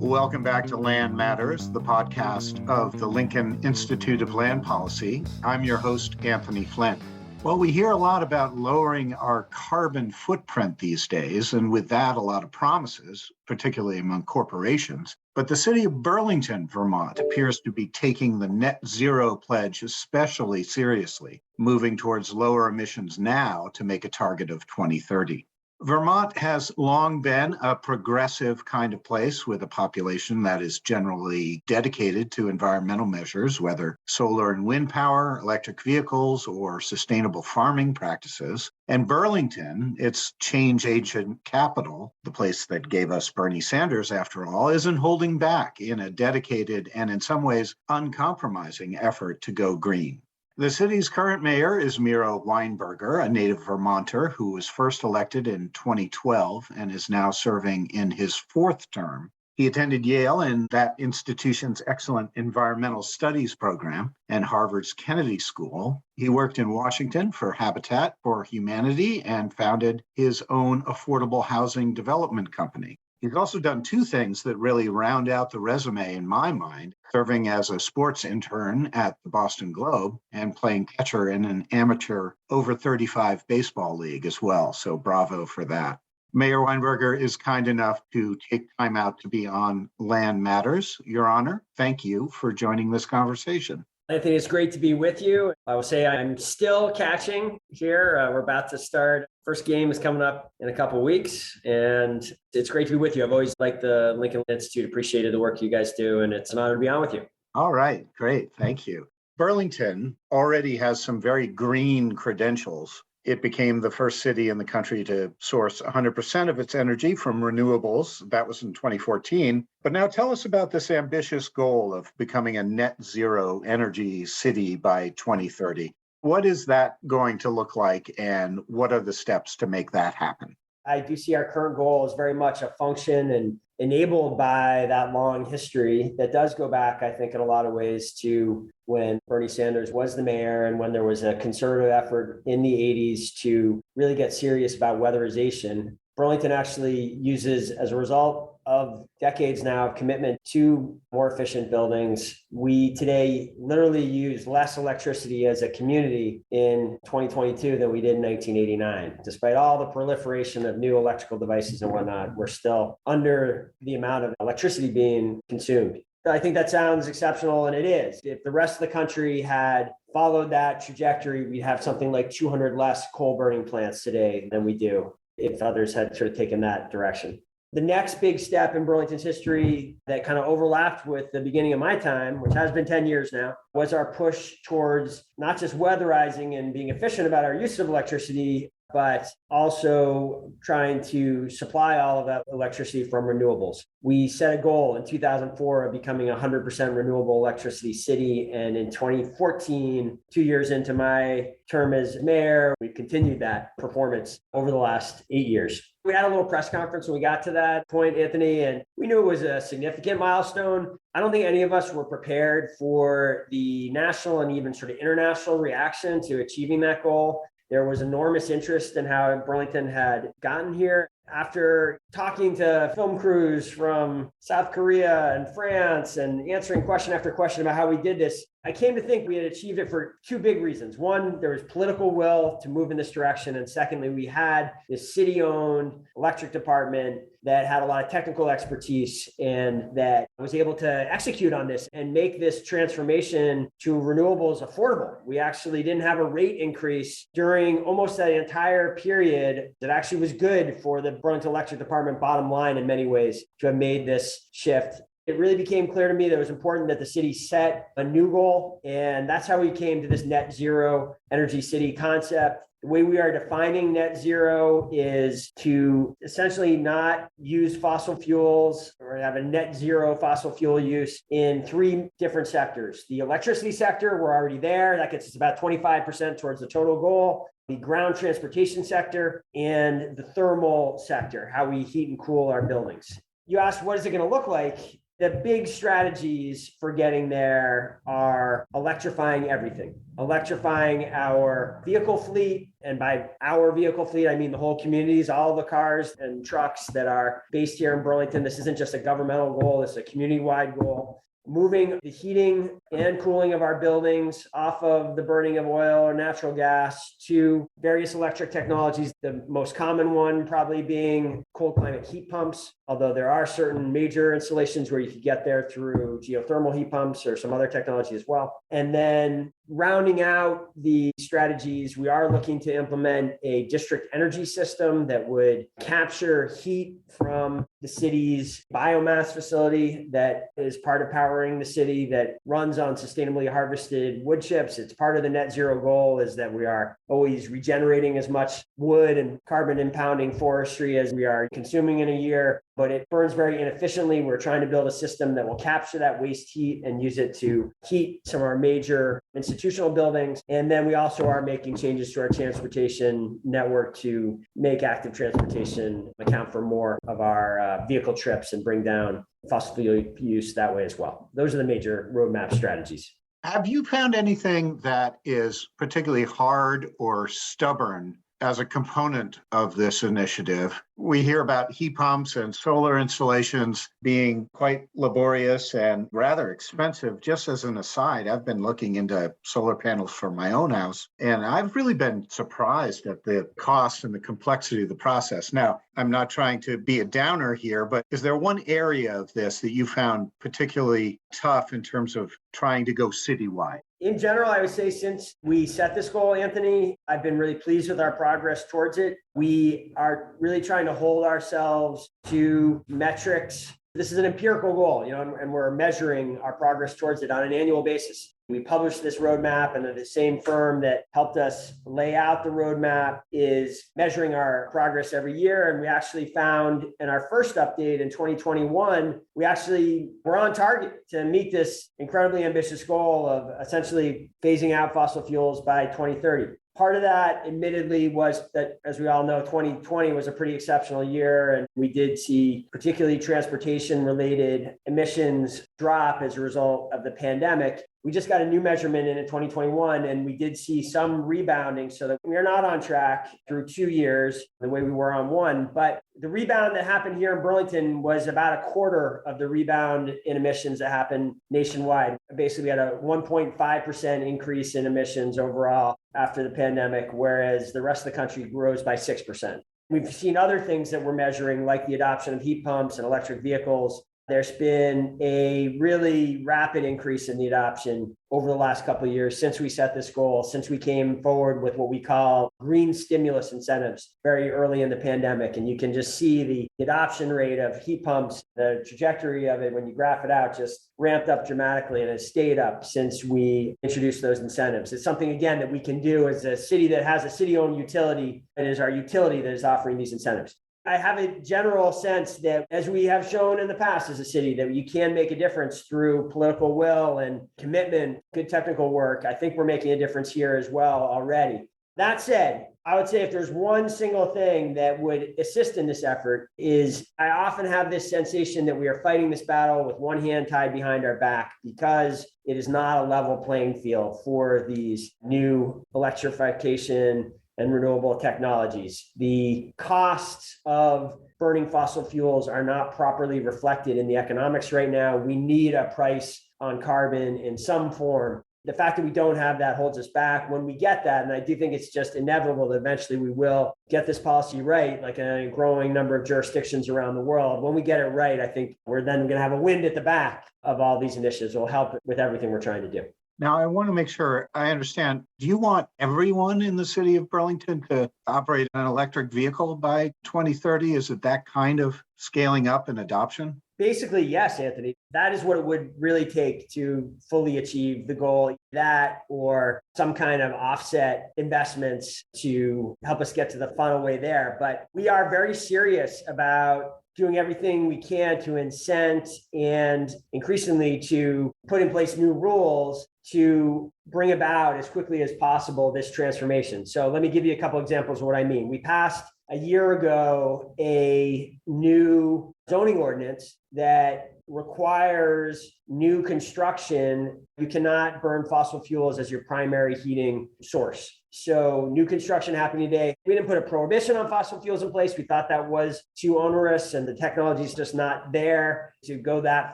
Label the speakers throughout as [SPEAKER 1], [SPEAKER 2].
[SPEAKER 1] Welcome back to Land Matters, the podcast of the Lincoln Institute of Land Policy. I'm your host, Anthony Flynn. Well, we hear a lot about lowering our carbon footprint these days, and with that, a lot of promises, particularly among corporations. But the city of Burlington, Vermont, appears to be taking the net zero pledge especially seriously, moving towards lower emissions now to make a target of 2030. Vermont has long been a progressive kind of place with a population that is generally dedicated to environmental measures, whether solar and wind power, electric vehicles, or sustainable farming practices. And Burlington, its change agent capital, the place that gave us Bernie Sanders after all, isn't holding back in a dedicated and in some ways uncompromising effort to go green. The city's current mayor is Miro Weinberger, a native Vermonter who was first elected in 2012 and is now serving in his fourth term. He attended Yale and that institution's excellent environmental studies program and Harvard's Kennedy School. He worked in Washington for Habitat for Humanity and founded his own affordable housing development company. He's also done two things that really round out the resume in my mind, serving as a sports intern at the Boston Globe and playing catcher in an amateur over 35 baseball league as well. So bravo for that. Mayor Weinberger is kind enough to take time out to be on Land Matters. Your Honor, thank you for joining this conversation.
[SPEAKER 2] Anthony, it's great to be with you. I will say I'm still catching here. We're about to start. First game is coming up in a couple of weeks, and it's great to be with you. I've always liked the Lincoln Institute, appreciated the work you guys do, and it's an honor to be on with you.
[SPEAKER 1] All right, great. Thank you. Burlington already has some very green credentials. It became the first city in the country to source 100% of its energy from renewables. That was in 2014. But now tell us about this ambitious goal of becoming a net zero energy city by 2030. What is that going to look like, and what are the steps to make that happen?
[SPEAKER 2] I do see our current goal as very much a function and enabled by that long history that does go back, I think, in a lot of ways to when Bernie Sanders was the mayor and when there was a conservative effort in the 80s to really get serious about weatherization. Burlington actually uses, as a result of decades now of commitment to more efficient buildings, we today literally use less electricity as a community in 2022 than we did in 1989. Despite all the proliferation of new electrical devices and whatnot, we're still under the amount of electricity being consumed. I think that sounds exceptional, and it is. If the rest of the country had followed that trajectory, we'd have something like 200 less coal burning plants today than we do if others had sort of taken that direction. The next big step in Burlington's history that kind of overlapped with the beginning of my time, which has been 10 years now, was our push towards not just weatherizing and being efficient about our use of electricity, but also trying to supply all of that electricity from renewables. We set a goal in 2004 of becoming a 100% renewable electricity city. And in 2014, 2 years into my term as mayor, we continued that performance over the last 8 years. We had a little press conference when we got to that point, Anthony, and we knew it was a significant milestone. I don't think any of us were prepared for the national and even sort of international reaction to achieving that goal. There was enormous interest in how Burlington had gotten here. After talking to film crews from South Korea and France and answering question after question about how we did this, I came to think we had achieved it for two big reasons. One, there was political will to move in this direction. And secondly, we had this city-owned electric department that had a lot of technical expertise and that was able to execute on this and make this transformation to renewables affordable. We actually didn't have a rate increase during almost that entire period that actually was good for the Burlington Electric Department bottom line in many ways to have made this shift. It really became clear to me that it was important that the city set a new goal, and that's how we came to this net zero energy city concept. The way we are defining net zero is to essentially not use fossil fuels or have a net zero fossil fuel use in three different sectors. The electricity sector, we're already there. That gets us about 25% towards the total goal. The ground transportation sector and the thermal sector, how we heat and cool our buildings. You asked, what is it going to look like? The big strategies for getting there are electrifying everything, electrifying our vehicle fleet, And by our vehicle fleet, I mean the whole communities, all the cars and trucks that are based here in Burlington. This isn't just a governmental goal, it's a community-wide goal. Moving the heating and cooling of our buildings off of the burning of oil or natural gas to various electric technologies, the most common one probably being cold climate heat pumps, although there are certain major installations where you could get there through geothermal heat pumps or some other technology as well. And then rounding out the strategies, we are looking to implement a district energy system that would capture heat from the city's biomass facility that is part of powering the city, that runs on sustainably harvested wood chips. It's part of the net zero goal, is that we are always regenerating as much wood and carbon impounding forestry as we are consuming in a year, but it burns very inefficiently. We're trying to build a system that will capture that waste heat and use it to heat some of our major institutional buildings. And then we also are making changes to our transportation network to make active transportation account for more of our vehicle trips and bring down fossil fuel use that way as well. Those are the major roadmap strategies.
[SPEAKER 1] Have you found anything that is particularly hard or stubborn as a component of this initiative? We hear about heat pumps and solar installations being quite laborious and rather expensive. Just as an aside, I've been looking into solar panels for my own house, and I've really been surprised at the cost and the complexity of the process. Now, I'm not trying to be a downer here, but is there one area of this that you found particularly tough in terms of trying to go citywide?
[SPEAKER 2] In general, I would say since we set this goal, Anthony, I've been really pleased with our progress towards it. We are really trying to hold ourselves to metrics. This is an empirical goal, and we're measuring our progress towards it on an annual basis. We published this roadmap, and the same firm that helped us lay out the roadmap is measuring our progress every year. And we actually found in our first update in 2021, we're on target to meet this incredibly ambitious goal of essentially phasing out fossil fuels by 2030. Part of that, admittedly, was that, as we all know, 2020 was a pretty exceptional year, and we did see particularly transportation-related emissions drop as a result of the pandemic. We just got a new measurement in 2021, and we did see some rebounding, so that we are not on track through 2 years the way we were on one. But the rebound that happened here in Burlington was about a quarter of the rebound in emissions that happened nationwide. Basically, we had a 1.5% increase in emissions overall after the pandemic, whereas the rest of the country rose by 6%. We've seen other things that we're measuring, like the adoption of heat pumps and electric vehicles. There's been a really rapid increase in the adoption over the last couple of years since we set this goal, since we came forward with what we call green stimulus incentives very early in the pandemic. And you can just see the adoption rate of heat pumps, the trajectory of it when you graph it out, just ramped up dramatically and has stayed up since we introduced those incentives. It's something, again, that we can do as a city that has a city-owned utility, and is our utility that is offering these incentives. I have a general sense that, as we have shown in the past as a city, that you can make a difference through political will and commitment, good technical work. I think we're making a difference here as well already. That said, I would say if there's one single thing that would assist in this effort, is I often have this sensation that we are fighting this battle with one hand tied behind our back, because it is not a level playing field for these new electrification and renewable technologies. The costs of burning fossil fuels are not properly reflected in the economics right now. We need a price on carbon in some form. The fact that we don't have that holds us back. When we get that, and I do think it's just inevitable that eventually we will get this policy right, like in a growing number of jurisdictions around the world. When we get it right, I think we're then going to have a wind at the back of all these initiatives. It will help with everything we're trying to do.
[SPEAKER 1] Now, I want to make sure I understand. Do you want everyone in the city of Burlington to operate an electric vehicle by 2030? Is it that kind of scaling up and adoption?
[SPEAKER 2] Basically, yes, Anthony. That is what it would really take to fully achieve the goal. That, or some kind of offset investments to help us get to the final way there. But we are very serious about doing everything we can to incent and increasingly to put in place new rules to bring about as quickly as possible this transformation. So let me give you a couple examples of what I mean. We passed a year ago a new zoning ordinance that requires new construction. You cannot burn fossil fuels as your primary heating source. So new construction happening today. We didn't put a prohibition on fossil fuels in place. We thought that was too onerous and the technology is just not there to go that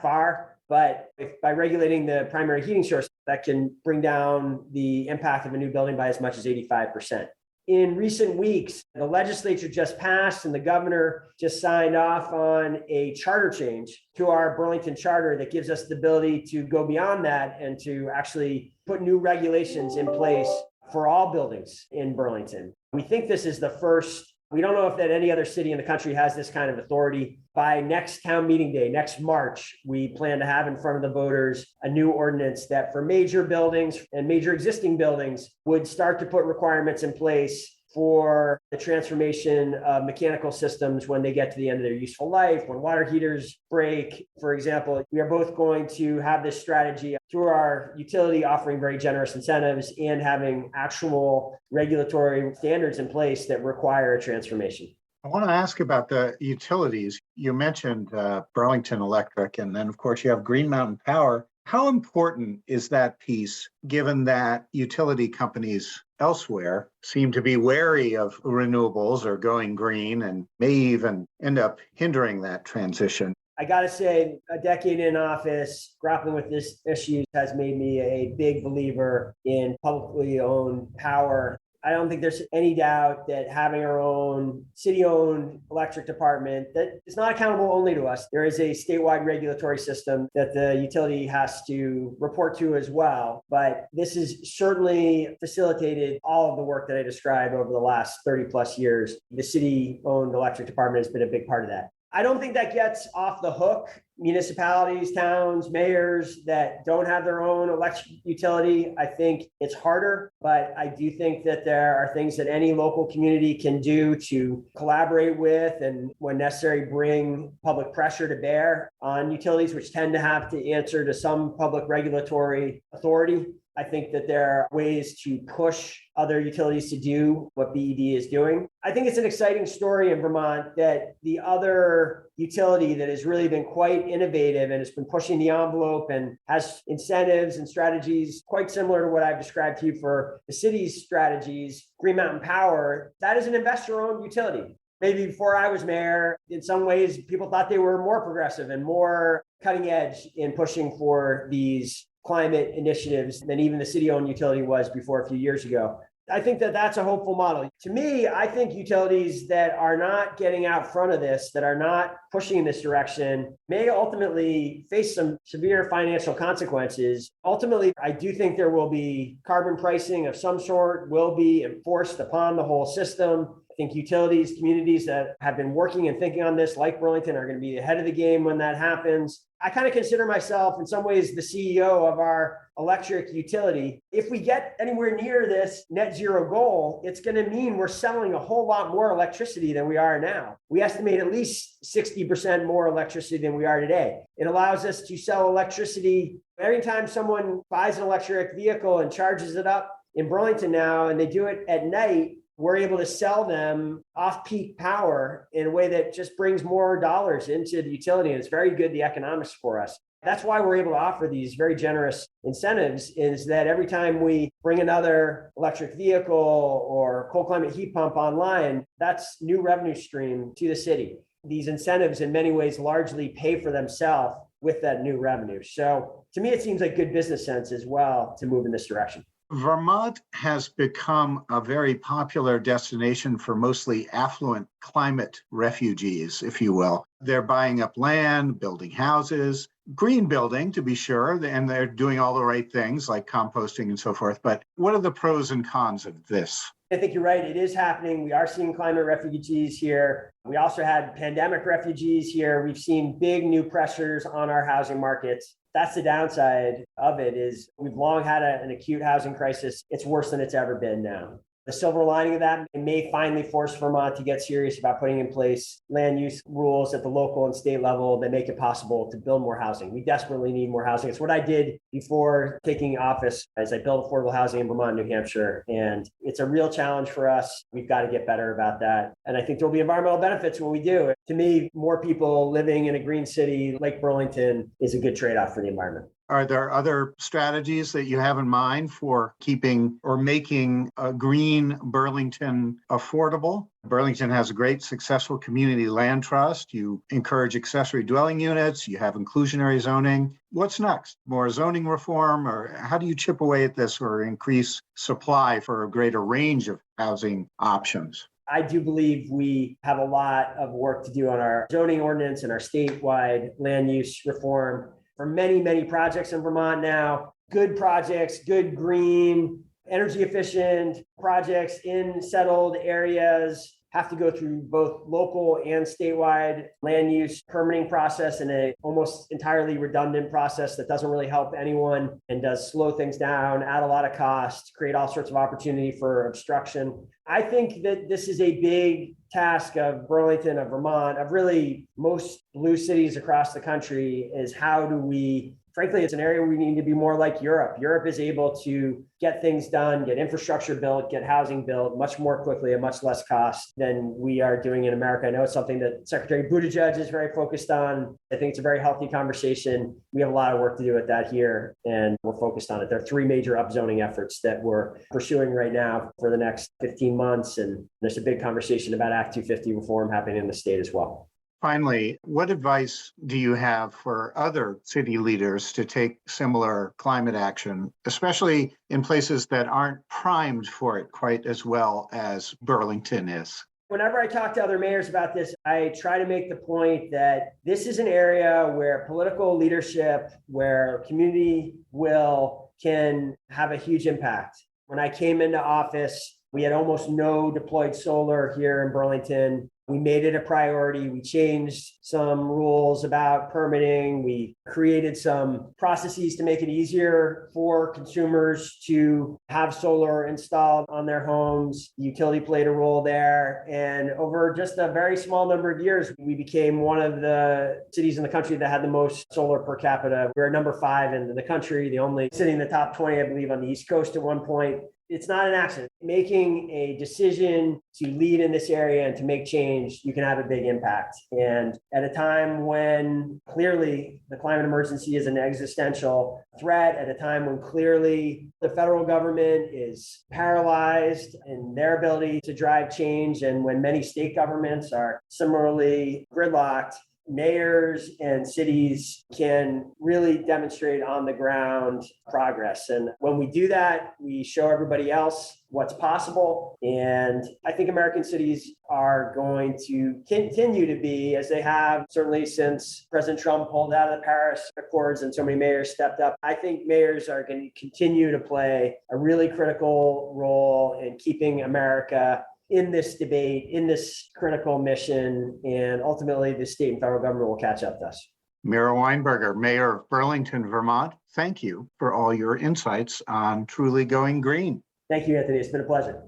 [SPEAKER 2] far. But by regulating the primary heating source, that can bring down the impact of a new building by as much as 85%. In recent weeks, the legislature just passed and the governor just signed off on a charter change to our Burlington charter that gives us the ability to go beyond that and to actually put new regulations in place for all buildings in Burlington. We think this is the first. We don't know if that any other city in the country has this kind of authority. By next town meeting day, next March, we plan to have in front of the voters a new ordinance that for major buildings and major existing buildings would start to put requirements in place for the transformation of mechanical systems when they get to the end of their useful life, when water heaters break. For example, we are both going to have this strategy through our utility offering very generous incentives and having actual regulatory standards in place that require a transformation.
[SPEAKER 1] I want to ask about the utilities. You mentioned Burlington Electric, and then, of course, you have Green Mountain Power. How important is that piece, given that utility companies elsewhere seem to be wary of renewables or going green and may even end up hindering that transition?
[SPEAKER 2] I got to say, a decade in office, grappling with this issue has made me a big believer in publicly owned power. I don't think there's any doubt that having our own city-owned electric department that is not accountable only to us. There is a statewide regulatory system that the utility has to report to as well. But this has certainly facilitated all of the work that I described over the last 30 plus years. The city-owned electric department has been a big part of that. I don't think that gets off the hook municipalities, towns, mayors that don't have their own electric utility. I think it's harder, but I do think that there are things that any local community can do to collaborate with and, when necessary, bring public pressure to bear on utilities, which tend to have to answer to some public regulatory authority. I think that there are ways to push other utilities to do what BED is doing. I think it's an exciting story in Vermont that the other utility that has really been quite innovative and has been pushing the envelope and has incentives and strategies quite similar to what I've described to you for the city's strategies, Green Mountain Power, that is an investor-owned utility. Maybe before I was mayor, in some ways, people thought they were more progressive and more cutting edge in pushing for these climate initiatives than even the city-owned utility was before a few years ago. I think that that's a hopeful model. To me, I think utilities that are not getting out front of this, that are not pushing in this direction, may ultimately face some severe financial consequences. Ultimately, I do think there will be carbon pricing of some sort will be enforced upon the whole system. I think utilities, communities that have been working and thinking on this, like Burlington, are going to be ahead of the game when that happens. I kind of consider myself in some ways the CEO of our electric utility. If we get anywhere near this net zero goal, it's going to mean we're selling a whole lot more electricity than we are now. We estimate at least 60% more electricity than we are today. It allows us to sell electricity every time someone buys an electric vehicle and charges it up in Burlington now, and they do it at night. We're able to sell them off-peak power in a way that just brings more dollars into the utility. And it's very good, the economics for us. That's why we're able to offer these very generous incentives, is that every time we bring another electric vehicle or cold climate heat pump online, that's new revenue stream to the city. These incentives in many ways largely pay for themselves with that new revenue. So to me, it seems like good business sense as well to move in this direction.
[SPEAKER 1] Vermont has become a very popular destination for mostly affluent climate refugees, if you will. They're buying up land, building houses, green building, to be sure, and they're doing all the right things like composting and so forth. But what are the pros and cons of this?
[SPEAKER 2] I think you're right. It is happening. We are seeing climate refugees here. We also had pandemic refugees here. We've seen big new pressures on our housing markets. That's the downside of it, is we've long had an acute housing crisis. It's worse than it's ever been now. The silver lining of that, it may finally force Vermont to get serious about putting in place land use rules at the local and state level that make it possible to build more housing. We desperately need more housing. It's what I did before taking office, as I built affordable housing in Vermont, New Hampshire. And it's a real challenge for us. We've got to get better about that. And I think there'll be environmental benefits when we do. To me, more people living in a green city like Burlington is a good trade-off for the environment.
[SPEAKER 1] Are there other strategies that you have in mind for keeping or making a green Burlington affordable? Burlington has a great successful community land trust. You encourage accessory dwelling units. You have inclusionary zoning. What's next? More zoning reform? Or how do you chip away at this or increase supply for a greater range of housing options?
[SPEAKER 2] I do believe we have a lot of work to do on our zoning ordinance and our statewide land use reform. For many, many projects in Vermont now, good projects, good green, energy efficient projects in settled areas have to go through both local and statewide land use permitting process in a almost entirely redundant process that doesn't really help anyone and does slow things down, add a lot of cost, create all sorts of opportunity for obstruction. I think that this is a big task of Burlington, of Vermont, of really most blue cities across the country is how do we, frankly, it's an area we need to be more like Europe. Europe is able to get things done, get infrastructure built, get housing built much more quickly at much less cost than we are doing in America. I know it's something that Secretary Buttigieg is very focused on. I think it's a very healthy conversation. We have a lot of work to do with that here, and we're focused on it. There are 3 major upzoning efforts that we're pursuing right now for the next 15 months, and there's a big conversation about Act 250 reform happening in the state as well.
[SPEAKER 1] Finally, what advice do you have for other city leaders to take similar climate action, especially in places that aren't primed for it quite as well as Burlington is?
[SPEAKER 2] Whenever I talk to other mayors about this, I try to make the point that this is an area where political leadership, where community will can have a huge impact. When I came into office, we had almost no deployed solar here in Burlington. We made it a priority. We changed some rules about permitting. We created some processes to make it easier for consumers to have solar installed on their homes. The utility played a role there. And over just a very small number of years, we became one of the cities in the country that had the most solar per capita. We're number 5 in the country, the only city in the top 20, I believe, on the East Coast at one point. It's not an accident. Making a decision to lead in this area and to make change, you can have a big impact. And at a time when clearly the climate emergency is an existential threat, at a time when clearly the federal government is paralyzed in their ability to drive change, and when many state governments are similarly gridlocked, mayors and cities can really demonstrate on the ground progress. And when we do that, we show everybody else what's possible. And I think American cities are going to continue to be, as they have certainly since President Trump pulled out of the Paris Accords and so many mayors stepped up. I think mayors are going to continue to play a really critical role in keeping America in this debate, in this critical mission, and ultimately the state and federal government will catch up to us.
[SPEAKER 1] Miro Weinberger, Mayor of Burlington, Vermont, thank you for all your insights on truly going green.
[SPEAKER 2] Thank you, Anthony. It's been a pleasure.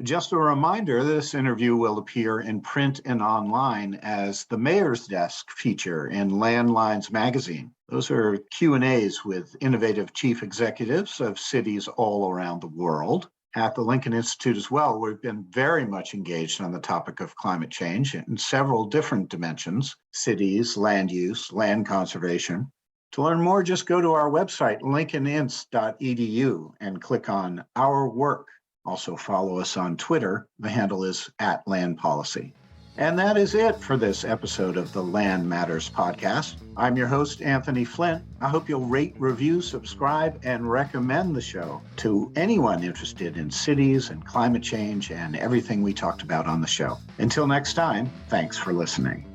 [SPEAKER 1] Just a reminder, this interview will appear in print and online as the Mayor's Desk feature in Landlines magazine. Those are Q&As with innovative chief executives of cities all around the world. At the Lincoln Institute as well, we've been very much engaged on the topic of climate change in several different dimensions: cities, land use, land conservation. To learn more, just go to our website, lincolninst.edu, and click on Our Work. Also follow us on Twitter. The handle is @landpolicy. And that is it for this episode of the Land Matters podcast. I'm your host, Anthony Flint. I hope you'll rate, review, subscribe, and recommend the show to anyone interested in cities and climate change and everything we talked about on the show. Until next time, thanks for listening.